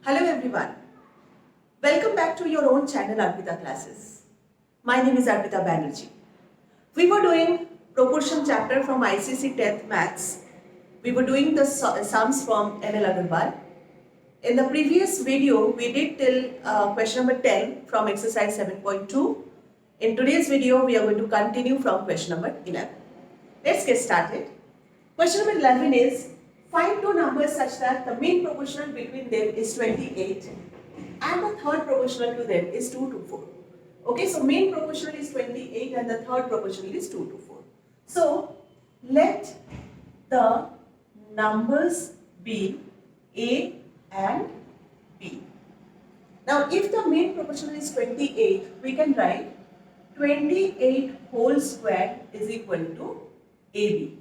Hello everyone. Welcome back to your own channel Arpita Classes. My name is Arpita Banerjee. We were doing proportion chapter from ICSE 10th Maths. We were doing the sums from ML Aggarwal. In the previous video, we did till question number 10 from exercise 7.2. In today's video, we are going to continue from question number 11. Let's get started. Question number 11 is, find two numbers such that the mean proportional between them is 28 and the third proportional to them is 2 to 4. Okay, so mean proportional is 28 and the third proportional is 2 to 4. So, let the numbers be A and B. Now, if the mean proportional is 28, we can write 28 whole square is equal to AB.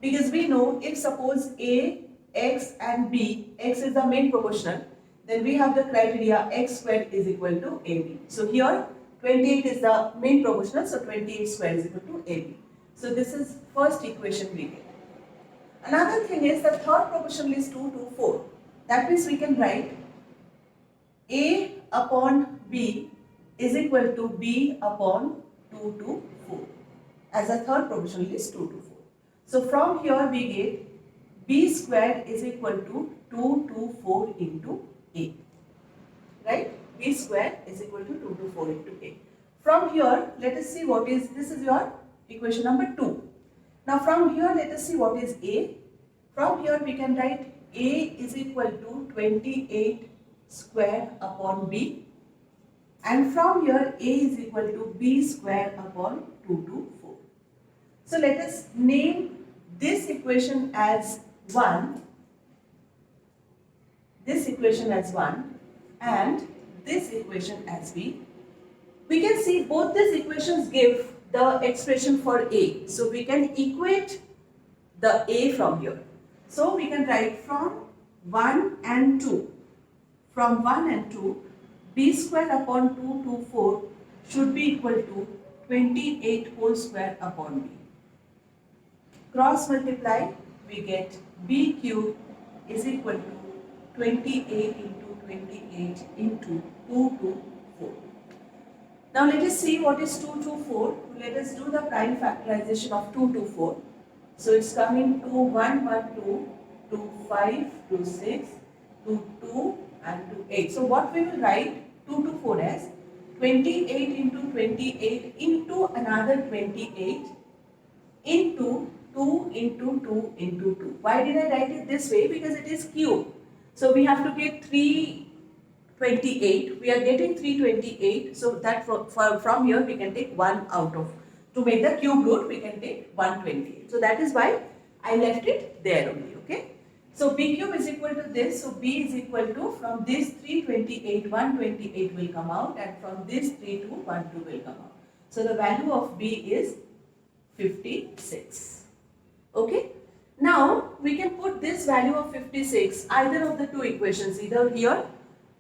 Because we know if suppose A, X and B, X is the main proportional, then we have the criteria X squared is equal to AB. So here 28 is the main proportional, so 28 square is equal to AB. So this is first equation we get. Another thing is the third proportional is 2 to 4. That means we can write A upon B is equal to B upon 2 to 4. As the third proportional is 2 to 4. So from here we get B squared is equal to 2 to 4 into A. Right? B squared is equal to 2 to 4 into A. From here, let us see what is, this is your equation number 2. Now from here, let us see what is A. From here we can write A is equal to 28 square upon B. And from here A is equal to B square upon 2 to 4. So let us name this equation as 1, this equation as 1 and this equation as B. We can see both these equations give the expression for A. So we can equate the A from here. So we can write from 1 and 2. From 1 and 2, B square upon 2 to 4 should be equal to 28 whole square upon B. Cross multiply, we get B cube is equal to 28 into 28 into 2 to 4. Now let us see what is 2 to 4. Let us do the prime factorization of 2 to 4. So it's coming to 1, 1, 2, to 5, to 6, to 2 and to 8. So what we will write 2 to 4 as 28 into 28 into another 28 into 2 into 2 into 2. Why did I write it this way? Because it is cube. So we have to get 328. We are getting 328. So that from here we can take 1 out of. To make the cube root we can take 128. So that is why I left it there only. Okay. So B cube is equal to this. So B is equal to, from this 328, 128 will come out, and from this 32, 12 will come out. So the value of B is 56. Okay. Now we can put this value of 56 either of the two equations, either here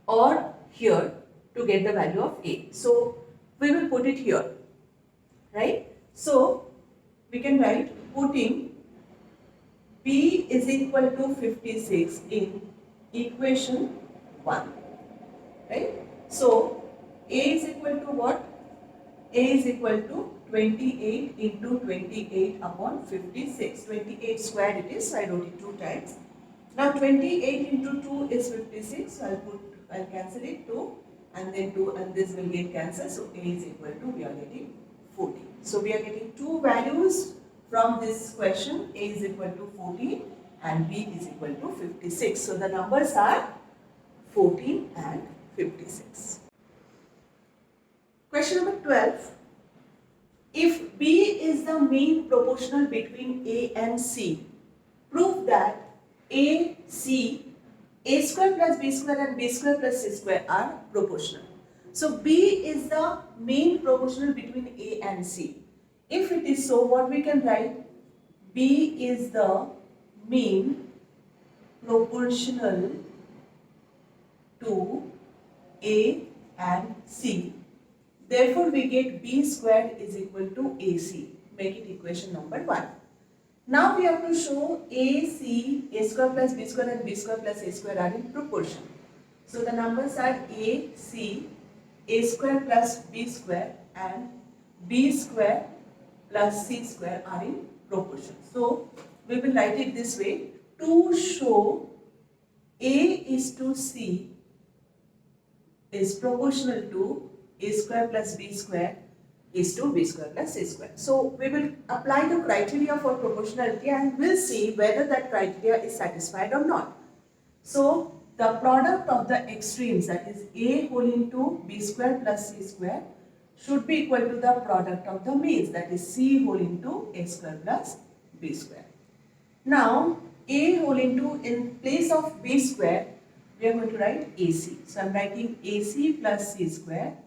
or here, to get the value of A. So we will put it here. Right. So we can write putting B is equal to 56 in equation 1. Right. So A is equal to what? A is equal to 28 into 28 upon 56. 28 square it is, so I wrote it 2 times. Now 28 into 2 is 56, so I'll cancel it 2 and then 2 and this will get cancelled. So A is equal to, we are getting 14. So we are getting two values from this question. A is equal to 14 and B is equal to 56. So the numbers are 14 and 56. Question number 12. If B is the mean proportional between A and C, prove that A, C, A square plus B square and B square plus C square are proportional. So B is the mean proportional between A and C. If it is so, what we can write? B is the mean proportional to A and C. Therefore, we get B squared is equal to AC. Make it equation number 1. Now we have to show AC, A square plus B square and B square plus A square are in proportion. So the numbers are A, C, A square plus B square and B square plus C square are in proportion. So we will write it this way. To show A is to C is proportional to A square plus B square is to B square plus C square. So we will apply the criteria for proportionality and we'll see whether that criteria is satisfied or not. So the product of the extremes, that is A whole into B square plus C square, should be equal to the product of the means, that is C whole into A square plus B square. Now A whole into, in place of B square, we are going to write AC. So I am writing AC plus C square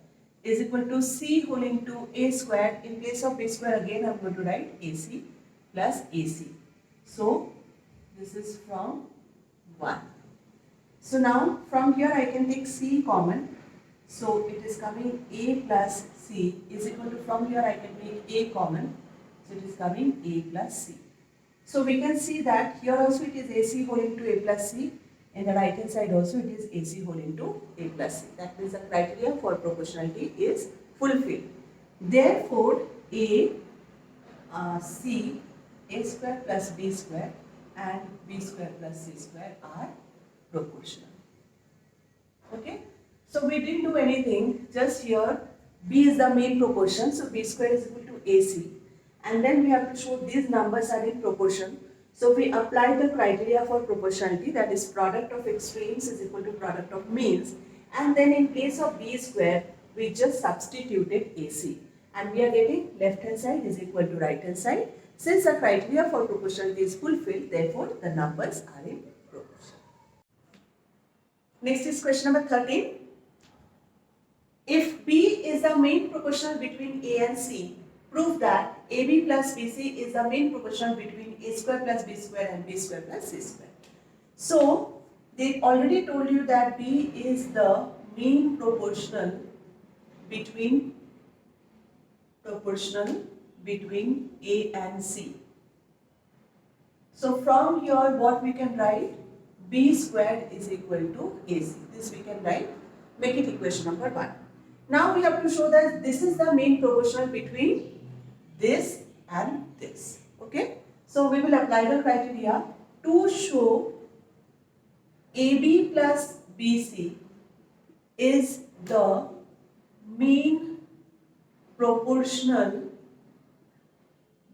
is equal to C whole into A square. In place of B square again I am going to write AC plus AC. So this is from 1. So now from here I can take C common. So it is coming A plus C is equal to, from here I can take A common. So it is coming A plus C. So we can see that here also it is AC whole into A plus C. In the right hand side also it is AC whole into A plus C. That means the criteria for proportionality is fulfilled. Therefore A, C, A square plus B square and B square plus C square are proportional. Okay, so we didn't do anything, just here B is the main proportion, so B square is equal to AC, and then we have to show these numbers are in proportion. So we apply the criteria for proportionality, that is product of extremes is equal to product of means, and then in place of B square we just substituted AC and we are getting left hand side is equal to right hand side. Since the criteria for proportionality is fulfilled, therefore the numbers are in proportion. Next is question number 13. If B is the main proportional between A and C, prove that AB plus BC is the main proportional between A square plus B square and B square plus C square. So they already told you that B is the mean proportional between A and C. So from here what we can write, B squared is equal to AC. This we can write, make it equation number 1. Now we have to show that this is the main proportional between this and this. Okay, so we will apply the criteria to show AB plus BC is the mean proportional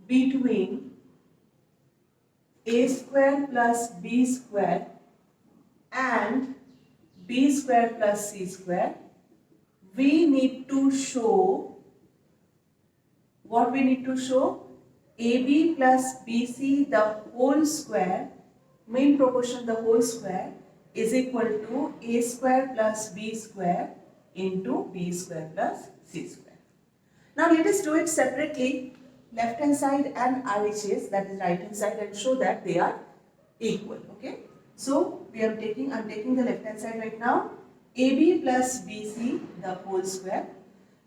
between A square plus B square and B square plus C square. We need to show, what we need to show, AB plus BC the whole square, main proportion the whole square, is equal to A square plus B square into B square plus C square. Now let us do it separately, left hand side and RHS, that is right hand side, and show that they are equal. Okay, so I'm taking the left hand side right now. AB plus BC the whole square.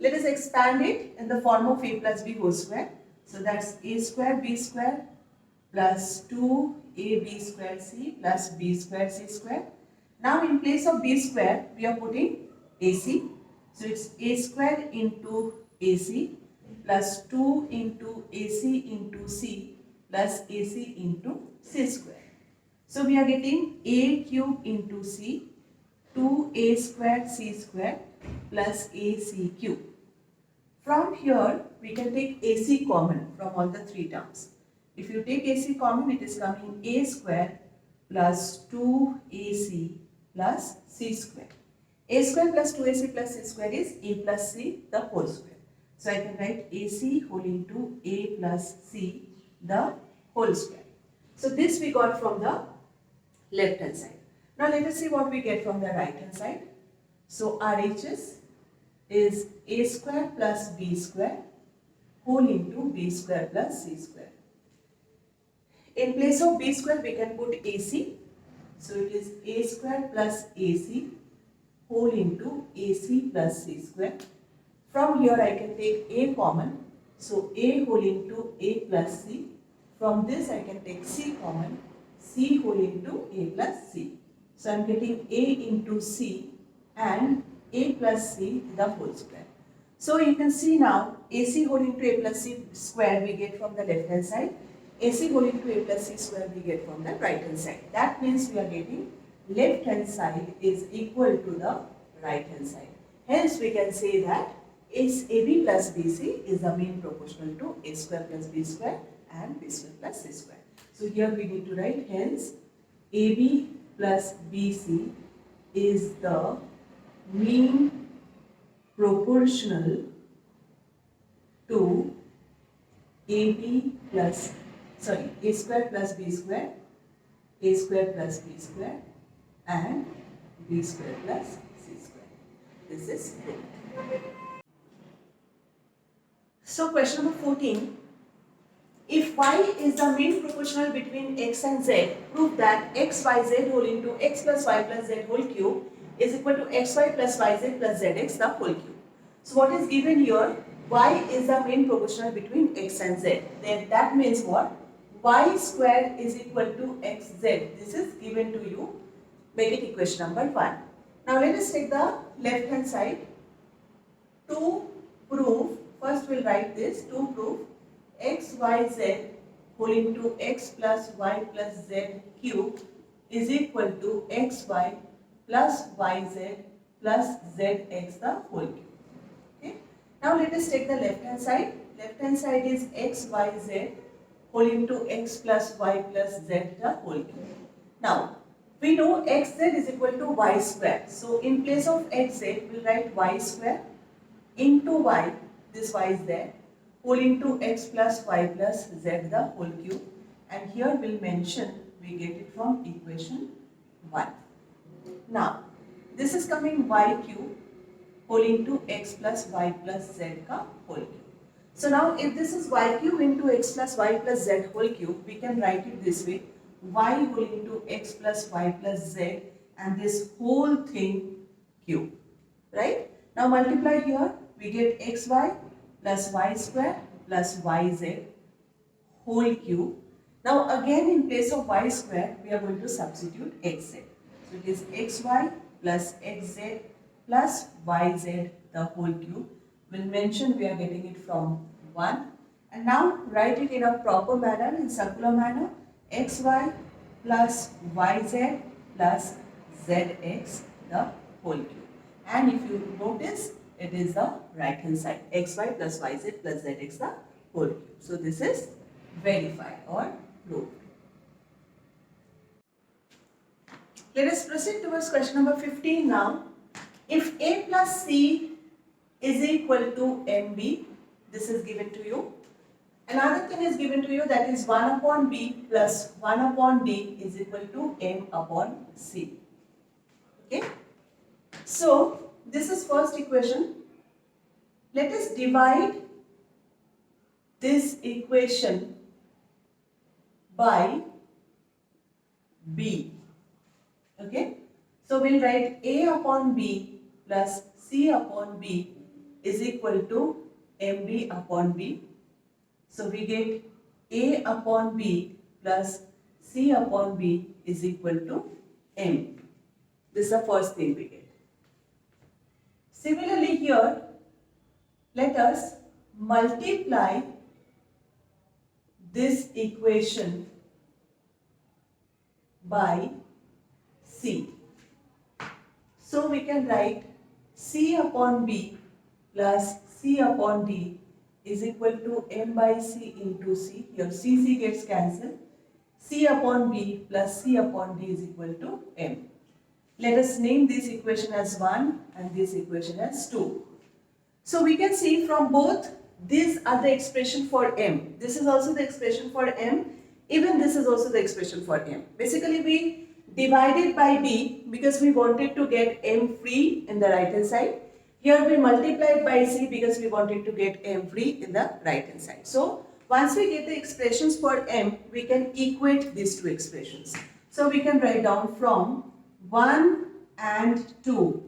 Let us expand it in the form of A plus B whole square. So that's A square B square plus 2AB square C plus B square C square. Now in place of B square we are putting AC. So it's A square into AC plus 2 into AC into C plus AC into C square. So we are getting A cube into C, 2A square C square plus AC cube. From here we can take AC common from all the three terms. If you take AC common, it is coming A square plus 2AC plus C square. A square plus 2AC plus C square is A plus C the whole square. So I can write AC whole into A plus C the whole square. So this we got from the left hand side. Now let us see what we get from the right hand side. So RHS is A square plus B square whole into B square plus C square. In place of B square we can put AC. So it is A square plus AC whole into AC plus C square. From here I can take A common. So A whole into A plus C. From this I can take C common. C whole into A plus C. So I am getting A into C and a plus c the whole square. So you can see now ac whole into a plus c square we get from the left hand side, ac whole into a plus c square we get from the right hand side. That means we are getting left hand side is equal to the right hand side. Hence we can say that is AB plus BC is the mean proportional to a square plus b square and b square plus c square. So here we need to write hence AB plus BC is the mean proportional to AB plus a square plus b square, a square plus b square and b square plus c square. This is good. So question number 14. If y is the mean proportional between x and z, prove that x, y, z whole into x plus y plus z whole cube is equal to xy plus yz plus zx the whole cube. So what is given here? Y is the mean proportional between x and z. Then that means what? Y square is equal to xz. This is given to you. Make it equation number 1. Now let us take the left hand side. To prove, first we'll write this, to prove x, y, z whole into x plus y plus z cube is equal to xy plus yz plus zx the whole cube. Okay. Now let us take the left hand side. Left hand side is x, y, z whole into x plus y plus z the whole cube. Now we know xz is equal to y square. So in place of xz we'll write y square into y, this y is there, whole into x plus y plus z the whole cube, and here we'll mention we get it from equation 1. Now this is coming y cube whole into x plus y plus z ka whole cube. So now if this is y cube into x plus y plus z whole cube, we can write it this way, y whole into x plus y plus z and this whole thing cube, right? Now multiply here, we get xy plus y square plus yz whole cube. Now again in place of y square, we are going to substitute xz. So it is xy plus xz plus yz the whole cube. We'll mention we are getting it from 1. And now write it in a proper manner, in circular manner, xy plus yz plus zx the whole cube. And if you notice, it is the right hand side, xy plus yz plus zx the whole cube. So this is verified or proved. Let us proceed towards question number 15 now. If a plus c is equal to mb, this is given to you. Another thing is given to you, that is 1 upon b plus 1 upon d is equal to m upon c. Okay. So this is first equation. Let us divide this equation by b. Okay. So we'll write a upon b plus c upon b is equal to mb upon b. So we get a upon b plus c upon b is equal to m. This is the first thing we get. Similarly here, let us multiply this equation by c. So we can write c upon b plus c upon d is equal to m by c into c. Here c gets cancelled. C upon b plus c upon d is equal to m. Let us name this equation as 1 and this equation as 2. So we can see from both, these are the expression for m. This is also the expression for m. Even this is also the expression for m. Basically we divided by b because we wanted to get m free in the right hand side. Here we multiplied by c because we wanted to get m free in the right hand side. So once we get the expressions for m, we can equate these two expressions. So we can write down from 1 and 2,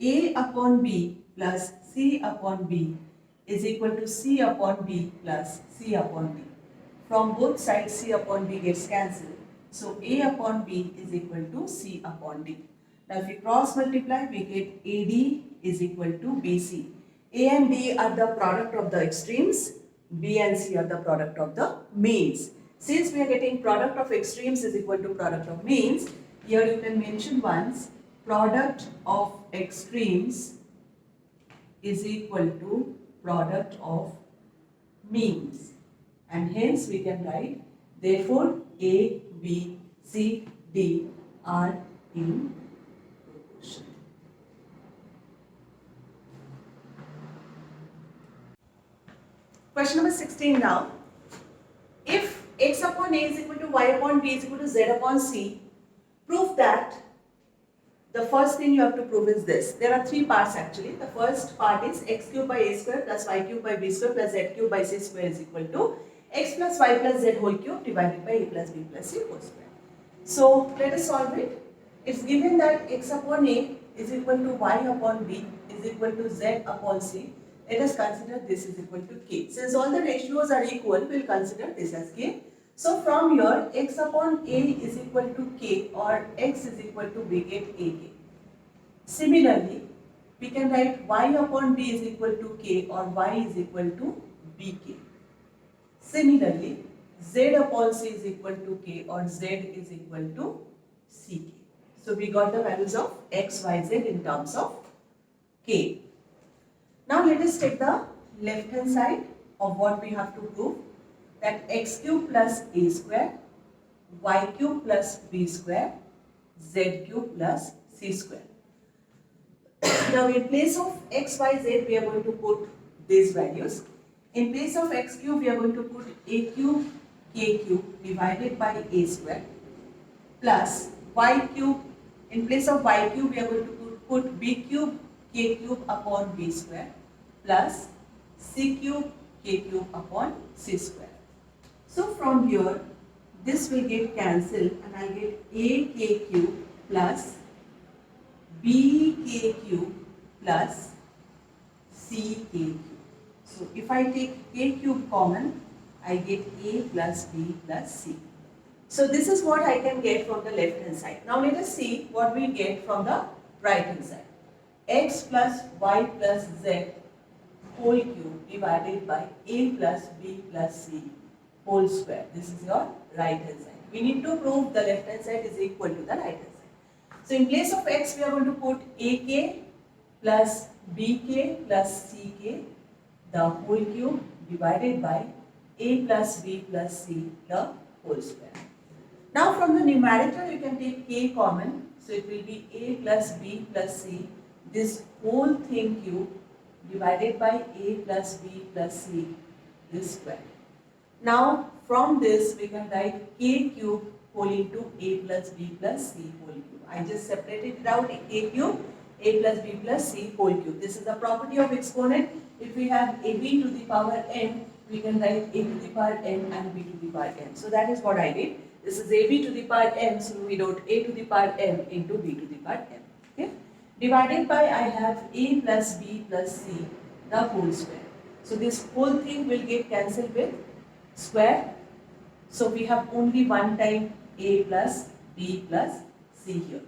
a upon b plus c upon b is equal to c upon b plus c upon d. From both sides c upon b gets cancelled. So a upon b is equal to c upon d. Now if we cross multiply, we get AD is equal to BC. A and D are the product of the extremes, B and C are the product of the means. Since we are getting product of extremes is equal to product of means, here you can mention once product of extremes is equal to product of means, and hence we can write therefore A, B, C, D are in proportion. Question number 16 now. If x upon a is equal to y upon b is equal to z upon c, prove that. The first thing you have to prove is this. There are three parts actually. The first part is x cube by a square plus y cube by b square plus z cube by c square is equal to x plus y plus z whole cube divided by a plus b plus c whole square. So let us solve it. It's given that x upon a is equal to y upon b is equal to z upon c. Let us consider this is equal to k. Since all the ratios are equal, we will consider this as k. So from here, x upon a is equal to k or x is equal to, we get ak. Similarly, we can write y upon b is equal to k or y is equal to bk. Similarly, z upon c is equal to k or z is equal to ck. So we got the values of x, y, z in terms of k. Now let us take the left hand side of what we have to prove, that x cube plus a square, y cube plus b square, z cube plus c square. Now in place of x, y, z we are going to put these values. In place of x cube we are going to put a cube k cube divided by a square plus y cube. In place of y cube we are going to put b cube k cube upon b square plus c cube k cube upon c square. So from here this will get cancelled and I will get a k cube plus b k cube plus c k cube. So if I take k cube common, I get a plus b plus c. So this is what I can get from the left hand side. Now let us see what we get from the right hand side. X plus y plus z whole cube divided by a plus b plus c whole square. This is your right hand side. We need to prove the left hand side is equal to the right hand side. So in place of x we are going to put ak plus bk plus ck the whole cube divided by a plus b plus c the whole square. Now from the numerator you can take k common, so it will be a plus b plus c this whole thing cube divided by a plus b plus c this square. Now from this we can write k cube whole into a plus b plus c whole cube. I just separated it out, a cube, a plus b plus c whole cube. This is the property of exponent. If we have ab to the power n, we can write a to the power n and b to the power n. So that is what I did. This is ab to the power n, so we wrote a to the power m into b to the power n. Okay? Divided by I have a plus b plus c the whole square. So this whole thing will get cancelled with square. So we have only one time a plus b plus c here.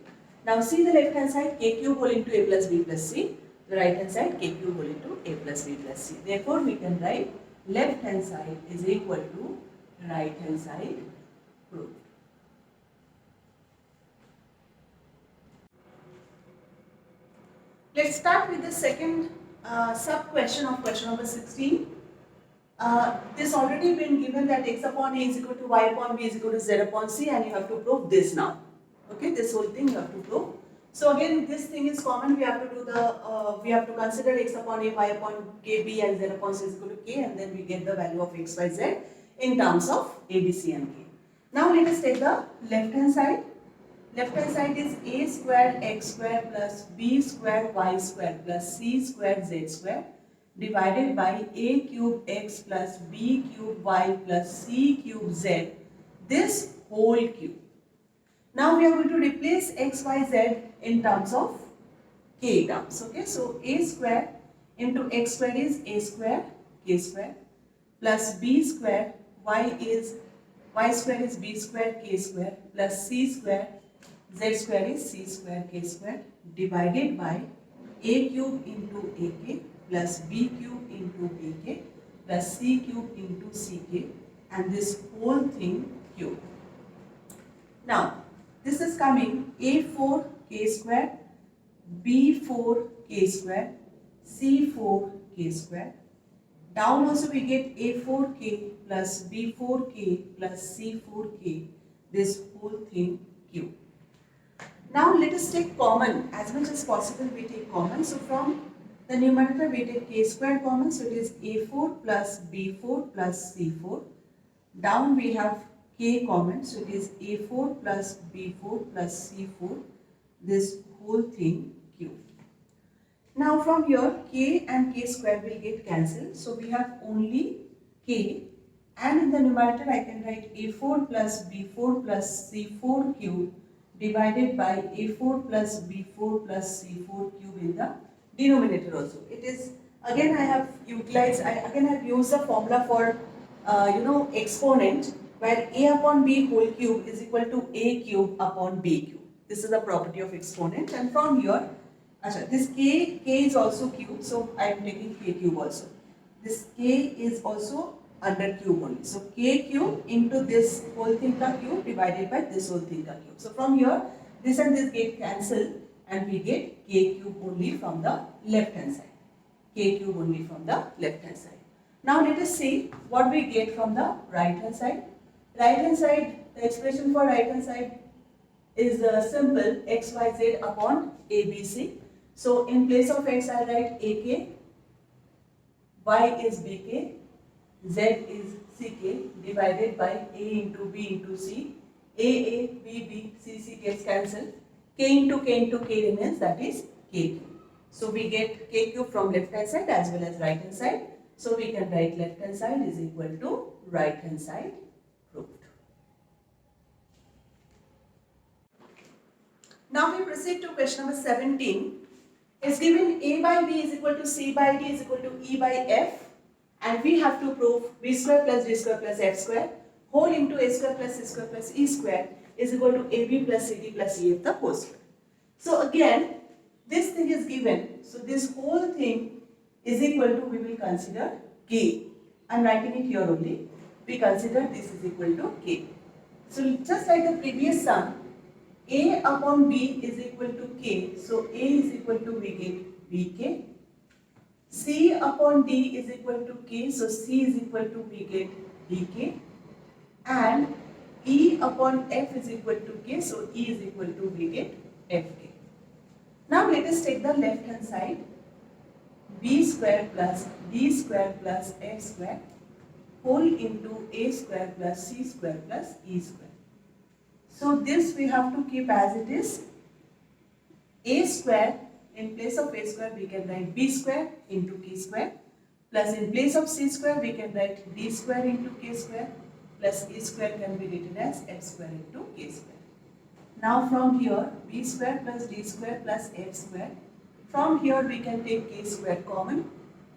Now see the left hand side, k cube whole into a plus b plus c. The right hand side, k cube whole into a plus b plus c. Therefore we can write left hand side is equal to right hand side proved. Let's start with the second sub question of question number 16. This already been given that x upon a is equal to y upon b is equal to z upon c, and you have to prove this now. Okay, this whole thing you have to prove. So again, this thing is common. We have to do the we have to consider x upon a, y upon k, b, and z upon c is equal to k, and then we get the value of x, y, z in terms of a, b, c, and k. Now let us take the left hand side. Left hand side is a square x square plus b square y square plus c square z square divided by a cube x plus b cube y plus c cube z this whole cube. Now we are going to replace x, y, z in terms of k terms. Okay, so a square into x square is a square k square plus b square y square is b square k square plus c square Z square is C square K square divided by A cube into AK plus B cube into BK plus C cube into CK and this whole thing cube. Now, this is coming A4 K square, B4 K square, C4 K square. Down also we get A4K plus B4K plus C4K, this whole thing cube. Now let us take common, as much as possible we take common. So from the numerator we take K square common, so it is A4 plus B4 plus C4. Down we have K common, so it is A4 plus B4 plus C4, this whole thing cube. Now from here K and K square will get cancelled, so we have only K, and in the numerator I can write A4 plus B4 plus C4 cube divided by A4 plus B4 plus C4 cube in the denominator also. It is, again I have utilized, I have used the formula for exponent, where A upon B whole cube is equal to A cube upon B cube. This is the property of exponent, and from here, this K is also cube, so I am taking K cube also. This K is also under cube only. So K cube into this whole thing ka cube divided by this whole thing ka cube. So from here, this and this get cancelled and we get K cube only from the left hand side. K cube only from the left hand side. Now let us see what we get from the right hand side. Right hand side, the expression for right hand side is simple, xyz upon abc. So in place of x I write ak, y is bk, z is ck divided by a into b into c. A, b, b, c, c gets cancelled. K into k remains, that is k cube. So we get k cube from left hand side as well as right hand side. So we can write left hand side is equal to right hand side proved. Now we proceed to question number 17. It's given A by B is equal to C by D is equal to E by F, and we have to prove B square plus D square plus F square whole into A square plus C square plus E square is equal to AB plus CD plus EF the whole square. So again, this thing is given, so this whole thing is equal to, we will consider K. I am writing it here only. We consider this is equal to K. So just like the previous sum, A upon B is equal to K. So A is equal to, we get Bk. C upon D is equal to K. So C is equal to, we get Bk. And E upon F is equal to K. So E is equal to, we get Fk. Now let us take the left hand side. B square plus D square plus F square whole into A square plus C square plus E square. So this we have to keep as it is. A square, in place of A square we can write B square into K square, plus in place of C square we can write D square into K square, plus E square can be written as F square into K square. Now from here, B square plus D square plus F square, from here we can take K square common.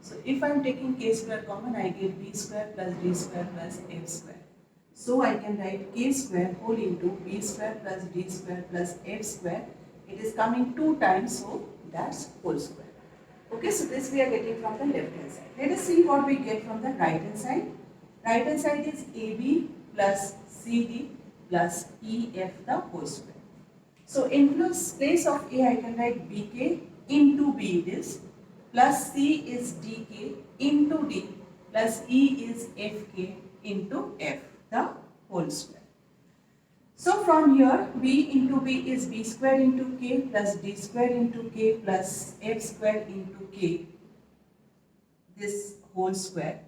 So if I am taking K square common, I get B square plus D square plus F square. So I can write K square whole into B square plus D square plus F square. It is coming 2 times, so that's whole square. Okay, so this we are getting from the left hand side. Let us see what we get from the right hand side. Right hand side is AB plus CD plus EF the whole square. So in place of A I can write BK into B it is, plus C is DK into D plus E is FK into F the whole square. So from here B into B is B square into K plus D square into K plus F square into K, this whole square.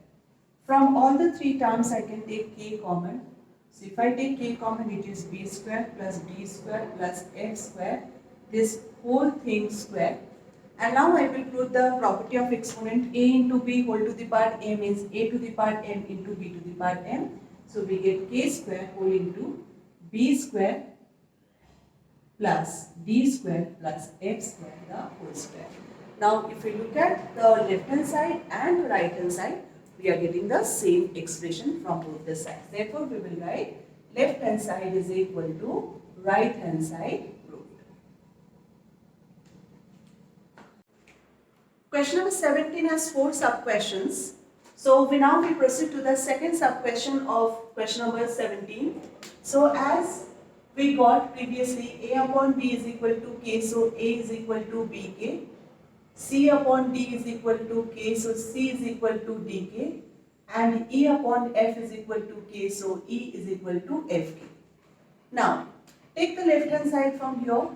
From all the 3 terms I can take K common. So if I take K common, it is B square plus D square plus F square, this whole thing square. And now I will prove the property of exponent. A into B whole to the power m is A to the power m into B to the power m. So we get K square whole into B square plus D square plus F square the whole square. Now if we look at the left hand side and right hand side, we are getting the same expression from both the sides. Therefore, we will write left hand side is equal to right hand side Question number 17 has 4 sub-questions. So we proceed to the second sub-question of question number 17. So as we got previously, A upon B is equal to K, so A is equal to BK. C upon D is equal to K, so C is equal to DK. And E upon F is equal to K, so E is equal to FK. Now, take the left hand side from here.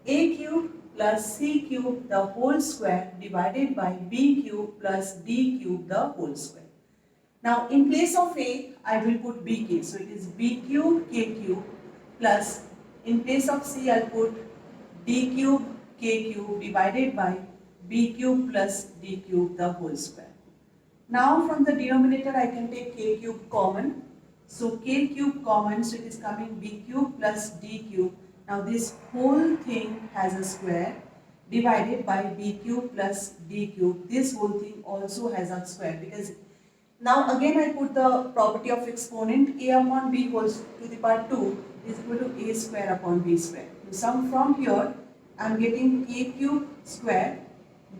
A cube plus C cube the whole square divided by B cube plus D cube the whole square. Now, in place of A, I will put BK. So, it is B cube K cube plus, in place of C, I'll put D cube K cube divided by B cube plus D cube the whole square. Now, from the denominator, I can take K cube common. So, K cube common, so it is coming B cube plus D cube. Now, this whole thing has a square divided by B cube plus D cube. This whole thing also has a square, because now again I put the property of exponent. A upon B whole to the power 2 is equal to A square upon B square. To sum from here, I am getting K cube square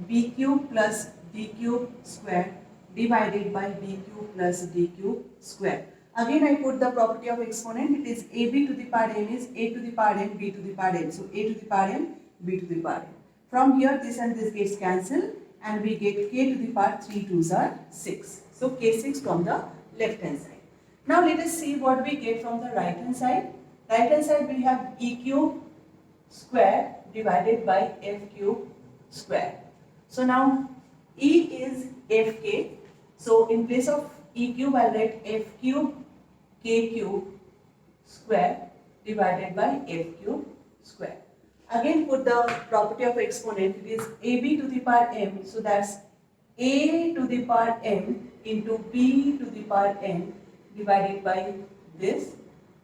B cube plus D cube square divided by B cube plus D cube square. Again I put the property of exponent. It is AB to the power n is A to the power n, B to the power n. So A to the power n, B to the power n. From here this and this gets cancelled and we get K to the power 3 2s are 6. So K6 from the left hand side. Now let us see what we get from the right hand side. Right hand side we have E cube square divided by F cube square. So now E is Fk. So in place of E cube I will write F cube K cube square divided by F cube square. Again put the property of exponent. It is AB to the power m. So that's A to the power m into B to the power n divided by this.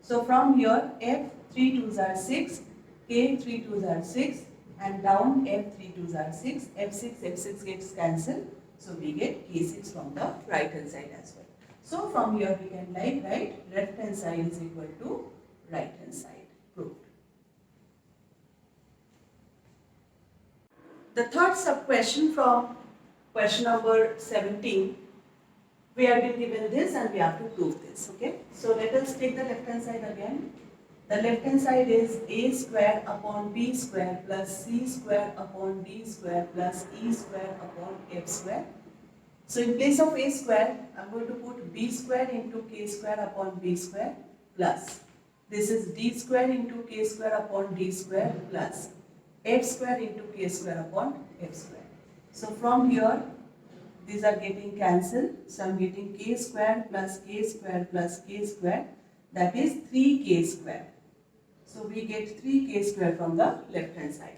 So from here F 3 2s are 6, K 3 2s are 6 and down F 3 2s are 6, F6 gets cancelled. So we get K6 from the right hand side as well. So from here we can write left hand side is equal to right hand side. Proved. The third sub question from question number 17. We have been given this and we have to prove this. Okay. So let us take the left hand side again. The left hand side is A square upon B square plus C square upon D square plus E square upon F square. So in place of A square, I am going to put B square into K square upon B square plus. This is D square into K square upon D square plus F square into K square upon F square. So from here, these are getting cancelled. So I am getting K square plus K square plus K square. That is 3K square. So we get 3K square from the left hand side.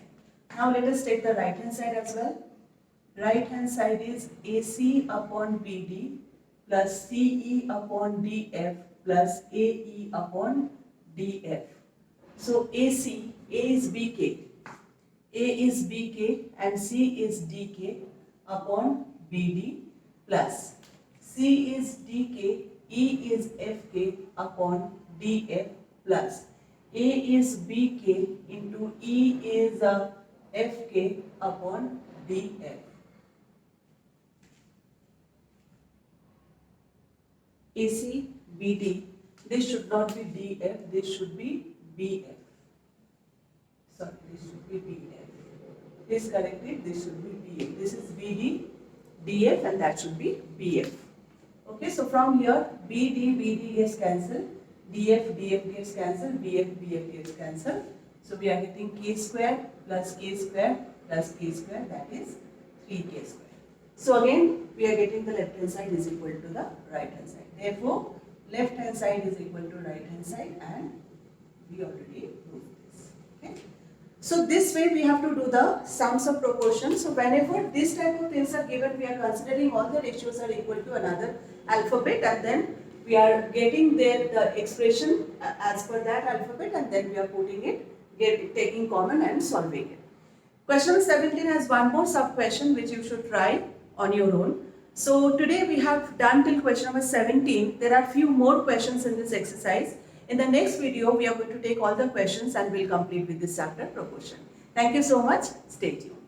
Now let us take the right hand side as well. Right hand side is AC upon BD plus CE upon DF plus AE upon DF. So AC, A is BK. A is BK and C is DK upon BD plus C is DK, E is FK upon DF plus A is BK into E is FK upon DF. AC, BD, this should not be DF, this should be BF. Sorry, this should be BF. This corrected, this should be BF. This is BD, DF and that should be BF. Okay, so from here, BD gets cancelled, DF gets cancelled, BF gets cancelled. So we are getting K square plus K square plus K square, that is 3K square. So again, we are getting the left hand side is equal to the right hand side. Therefore, left hand side is equal to right hand side and we already proved this. Okay. So this way we have to do the sums of proportions. So whenever this type of things are given, we are considering all the ratios are equal to another alphabet and then we are getting the expression as per that alphabet and then we are putting it, taking common and solving it. Question 17 has one more sub question which you should try on your own. So today we have done till question number 17. There are few more questions in this exercise. In the next video, we are going to take all the questions and we'll complete with this chapter proportion. Thank you so much. Stay tuned.